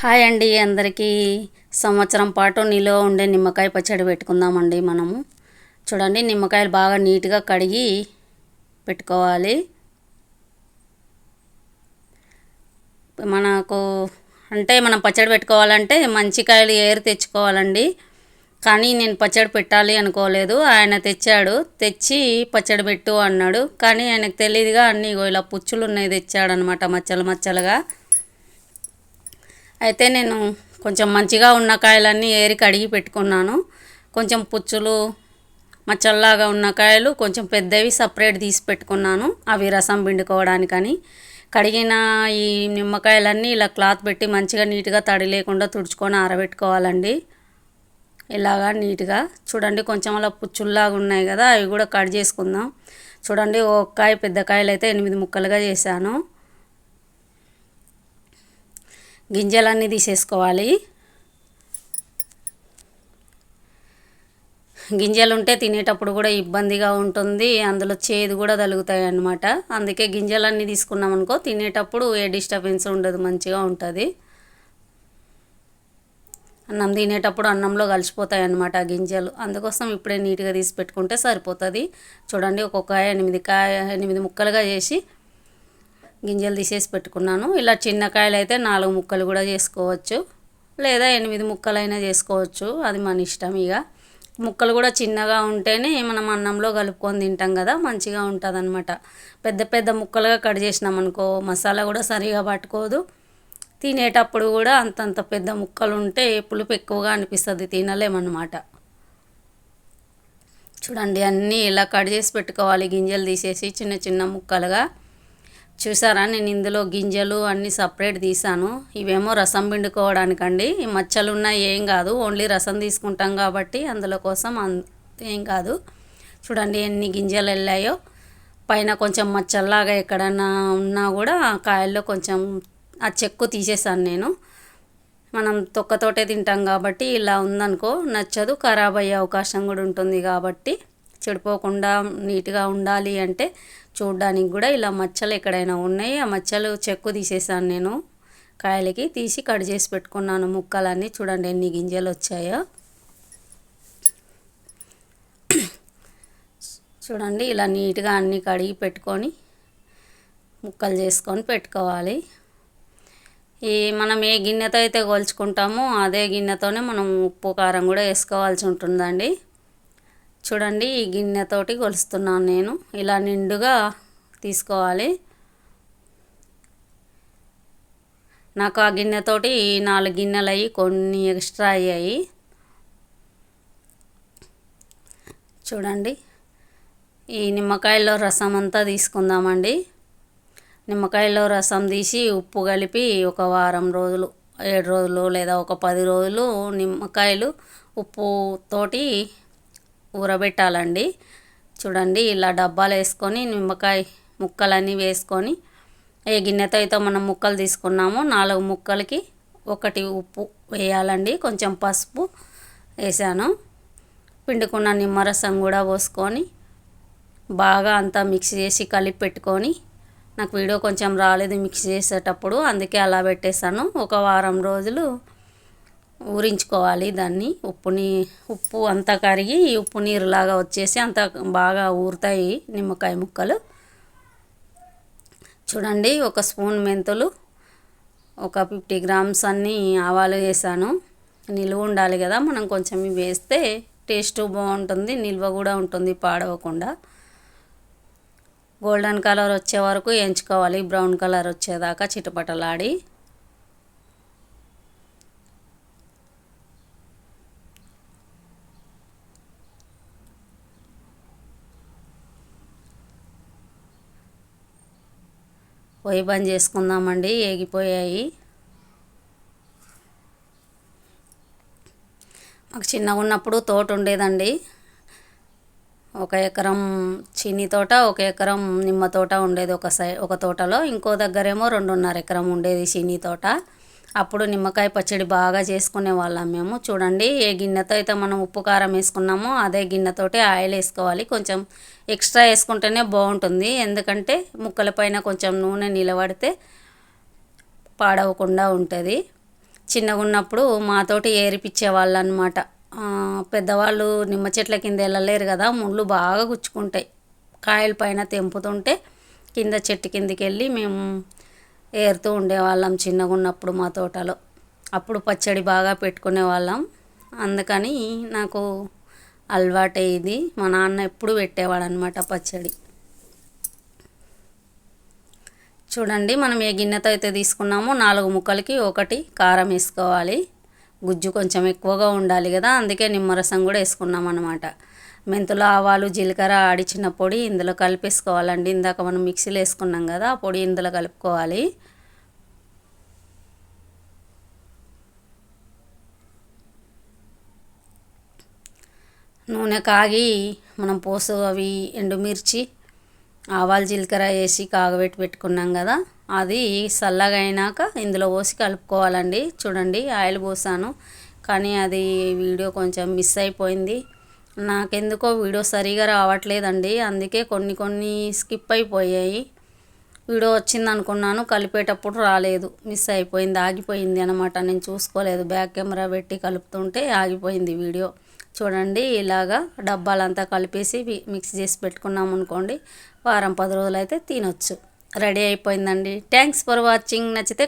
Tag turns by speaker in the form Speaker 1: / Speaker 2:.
Speaker 1: Hi అండి అందరికీ. సంవత్సరం పాటు నిలువ ఉండే నిమ్మకాయ పచ్చడి పెట్టుకుందామండి మనము. చూడండి, నిమ్మకాయలు బాగా నీట్గా కడిగి పెట్టుకోవాలి. మనకు మనం పచ్చడి పెట్టుకోవాలంటే మంచి కాయలు ఏరు తెచ్చుకోవాలండి. కానీ నేను పచ్చడి పెట్టాలి అనుకోలేదు. ఆయన తెచ్చి పచ్చడి పెట్టు అన్నాడు. కానీ ఆయనకు తెలియదుగా అన్నీ ఇలా పుచ్చులు ఉన్నాయి తెచ్చాడనమాట, మచ్చలు మచ్చలుగా. అయితే నేను కొంచెం మంచిగా ఉన్న కాయలన్నీ ఏరి కడిగి పెట్టుకున్నాను. కొంచెం పుచ్చులు మచ్చల్లాగా ఉన్న కాయలు కొంచెం పెద్దవి సపరేట్ తీసి పెట్టుకున్నాను, అవి రసం పిండుకోవడానికని. కడిగిన ఈ నిమ్మకాయలన్నీ ఇలా క్లాత్ పెట్టి మంచిగా నీట్గా తడి లేకుండా తుడుచుకొని ఆరబెట్టుకోవాలండి. ఇలాగా నీట్గా చూడండి. కొంచెం అలా పుచ్చుల్లాగా ఉన్నాయి కదా, అవి కూడా కట్ చేసుకుందాం. చూడండి, ఒక కాయ పెద్ద కాయలు అయితే 8 ముక్కలుగా చేశాను. గింజలన్నీ తీసేసుకోవాలి. గింజలు ఉంటే తినేటప్పుడు కూడా ఇబ్బందిగా ఉంటుంది, అందులో చేదు కూడా తగులుతాయి అన్నమాట. అందుకే గింజలన్నీ తీసుకున్నాం అనుకో, తినేటప్పుడు ఏ డిస్టర్బెన్స్ ఉండదు, మంచిగా ఉంటుంది. అన్నం తినేటప్పుడు అన్నంలో కలిసిపోతాయి అన్నమాట ఆ గింజలు. అందుకోసం ఇప్పుడే నీట్గా తీసి పెట్టుకుంటే సరిపోతుంది. చూడండి, ఒక్కొక్క 8 ముక్కలుగా చేసి గింజలు తీసేసి పెట్టుకున్నాను. ఇలా చిన్న కాయలు అయితే 4 ముక్కలు కూడా చేసుకోవచ్చు, లేదా 8 ముక్కలైనా చేసుకోవచ్చు, అది మన ఇష్టం. ఇక ముక్కలు కూడా చిన్నగా ఉంటేనే మనం అన్నంలో కలుపుకొని తింటాం కదా, మంచిగా ఉంటుంది అనమాట. పెద్ద పెద్ద ముక్కలుగా కట్ చేసినాం అనుకో, మసాలా కూడా సరిగా పట్టుకోదు. తినేటప్పుడు కూడా అంతంత పెద్ద ముక్కలు ఉంటే పులుపు ఎక్కువగా అనిపిస్తుంది, తినలేమన్నమాట. చూడండి, అన్నీ ఇలా కట్ చేసి పెట్టుకోవాలి, గింజలు తీసేసి చిన్న చిన్న ముక్కలుగా. చూసారా, నేను ఇందులో గింజలు అన్నీ సపరేట్ తీసాను. ఇవేమో రసం పిండుకోవడానికండి. ఈ మచ్చలు ఉన్న ఏం కాదు, ఓన్లీ రసం తీసుకుంటాం కాబట్టి అందులో కోసం ఏం కాదు. చూడండి ఎన్ని గింజలు వెళ్ళాయో. పైన కొంచెం మచ్చల్లాగా ఎక్కడన్నా ఉన్నా కూడా కాయల్లో కొంచెం ఆ చెక్కు తీసేసాను నేను. మనం తొక్కతోటే తింటాం కాబట్టి ఇలా ఉందనుకో నచ్చదు, ఖరాబ్ అయ్యే అవకాశం కూడా ఉంటుంది. కాబట్టి చెడిపోకుండా నీట్గా ఉండాలి అంటే చూడడానికి కూడా ఇలా మచ్చలు ఎక్కడైనా ఉన్నాయి, ఆ మచ్చలు చెక్కు తీసేసాను నేను. కాయలకి తీసి కట్ చేసి పెట్టుకున్నాను ముక్కలన్నీ. చూడండి ఎన్ని గింజలు వచ్చాయో. చూడండి, ఇలా నీట్గా అన్నీ కడిగి పెట్టుకొని ముక్కలు చేసుకొని పెట్టుకోవాలి. మనం ఏ గిన్నెతో అయితే కొలుచుకుంటామో అదే గిన్నెతోనే మనం ఉప్పు కారం కూడా వేసుకోవాల్సి ఉంటుందండి. చూడండి, ఈ గిన్నెతోటి కొలుస్తున్నాను నేను. ఇలా నిండుగా తీసుకోవాలి. నాకు ఆ గిన్నెతోటి 4 గిన్నెలు అయ్యి కొన్ని ఎక్స్ట్రా అయ్యాయి. చూడండి, ఈ నిమ్మకాయలో రసం అంతా తీసుకుందామండి. నిమ్మకాయలో రసం తీసి ఉప్పు కలిపి ఒక వారం రోజులు, 7 రోజులు లేదా ఒక 10 రోజులు నిమ్మకాయలు ఉప్పుతోటి ఊరబెట్టాలండి. చూడండి, ఇలా డబ్బాలు వేసుకొని నిమ్మకాయ ముక్కలన్నీ వేసుకొని, ఏ గిన్నెతో అయితే మనం ముక్కలు తీసుకున్నామో 4 ముక్కలకి 1 ఉప్పు వేయాలండి. కొంచెం పసుపు వేసాను. పిండుకున్న నిమ్మరసం కూడా పోసుకొని బాగా అంతా మిక్స్ చేసి కలిపి పెట్టుకొని, నాకు వీడియో కొంచెం రాలేదు మిక్స్ చేసేటప్పుడు, అందుకే అలా పెట్టేశాను. ఒక వారం రోజులు ఊరించుకోవాలి దాన్ని. ఉప్పు అంతా కరిగి ఉప్పు నీరులాగా వచ్చేసి అంతా బాగా ఊరుతాయి నిమ్మకాయ ముక్కలు. చూడండి, 1 స్పూన్ మెంతులు, ఒక 50 గ్రామ్స్ అన్నీ ఆవాలు వేసాను. నిల్వ ఉండాలి కదా, మనం కొంచెం ఇవి వేస్తే టేస్ట్ బాగుంటుంది, నిల్వ కూడా ఉంటుంది పాడవకుండా. గోల్డెన్ కలర్ వచ్చే వరకు వేయించుకోవాలి, బ్రౌన్ కలర్ వచ్చేదాకా చిటపటలాడి. పొయ్యి బంద్ చేసుకుందామండి, ఏగిపోయాయి. మాకు చిన్నగా ఉన్నప్పుడు తోట ఉండేదండి. 1 ఎకరం చీనీ తోట, 1 ఎకరం నిమ్మ తోట ఉండేది ఒక తోటలో. ఇంకో దగ్గరేమో 2.5 ఎకరం ఉండేది చీనీ తోట. అప్పుడు నిమ్మకాయ పచ్చడి బాగా చేసుకునే వాళ్ళం మేము. చూడండి, ఏ గిన్నెతో అయితే మనం ఉప్పు కారం వేసుకున్నామో అదే గిన్నెతోటి ఆయిల్ వేసుకోవాలి. కొంచెం ఎక్స్ట్రా వేసుకుంటేనే బాగుంటుంది, ఎందుకంటే ముక్కల పైన కొంచెం నూనె నిలబడితే పాడవకుండా ఉంటుంది. చిన్నగా ఉన్నప్పుడు మాతోటి ఏరిపించేవాళ్ళు అనమాట. పెద్దవాళ్ళు నిమ్మ చెట్ల కింద వెళ్ళలేరు కదా, ముళ్ళు బాగా గుచ్చుకుంటాయి. కాయల పైన తెంపుతుంటే కింద చెట్టు కిందికి వెళ్ళి మేము ఏరుతూ ఉండేవాళ్ళం చిన్నగా ఉన్నప్పుడు మా తోటలో. అప్పుడు పచ్చడి బాగా పెట్టుకునే వాళ్ళం. అందుకని నాకు అలవాటే ఇది. మా నాన్న ఎప్పుడు పెట్టేవాడు అనమాట పచ్చడి. చూడండి, మనం ఏ గిన్నెతో అయితే తీసుకున్నామో 4 ముక్కలకి 1 కారం వేసుకోవాలి. గుజ్జు కొంచెం ఎక్కువగా ఉండాలి కదా, అందుకే నిమ్మరసం కూడా వేసుకున్నాం అనమాట. మెంతులు, ఆవాలు, జీలకర్ర ఆడిచిన పొడి ఇందులో కలిపేసుకోవాలండి. ఇందాక మనం మిక్సీలో వేసుకున్నాం కదా, ఆ పొడి ఇందులో కలుపుకోవాలి. నూనె కాగి మనం పోసు అవి ఎండుమిర్చి, ఆవాలు, జీలకర్ర వేసి కాగబెట్టి పెట్టుకున్నాం కదా, అది చల్లగా అయినాక ఇందులో పోసి కలుపుకోవాలండి. చూడండి, ఆయిల్ పోసాను కానీ అది వీడియో కొంచెం మిస్ అయిపోయింది. నాకెందుకో వీడియో సరిగా రావట్లేదండి, అందుకే కొన్ని స్కిప్ అయిపోయాయి. వీడియో వచ్చింది అనుకున్నాను, కలిపేటప్పుడు రాలేదు, మిస్ అయిపోయింది, ఆగిపోయింది అనమాట. నేను చూసుకోలేదు, బ్యాక్ కెమెరా పెట్టి కలుపుతుంటే ఆగిపోయింది వీడియో. చూడండి, ఇలాగా డబ్బాలంతా కలిపేసి మిక్స్ చేసి పెట్టుకున్నాం అనుకోండి, వారం 10 రోజులు అయితే తినొచ్చు. రెడీ అయిపోయిందండి. Thanks for watching. నచ్చితే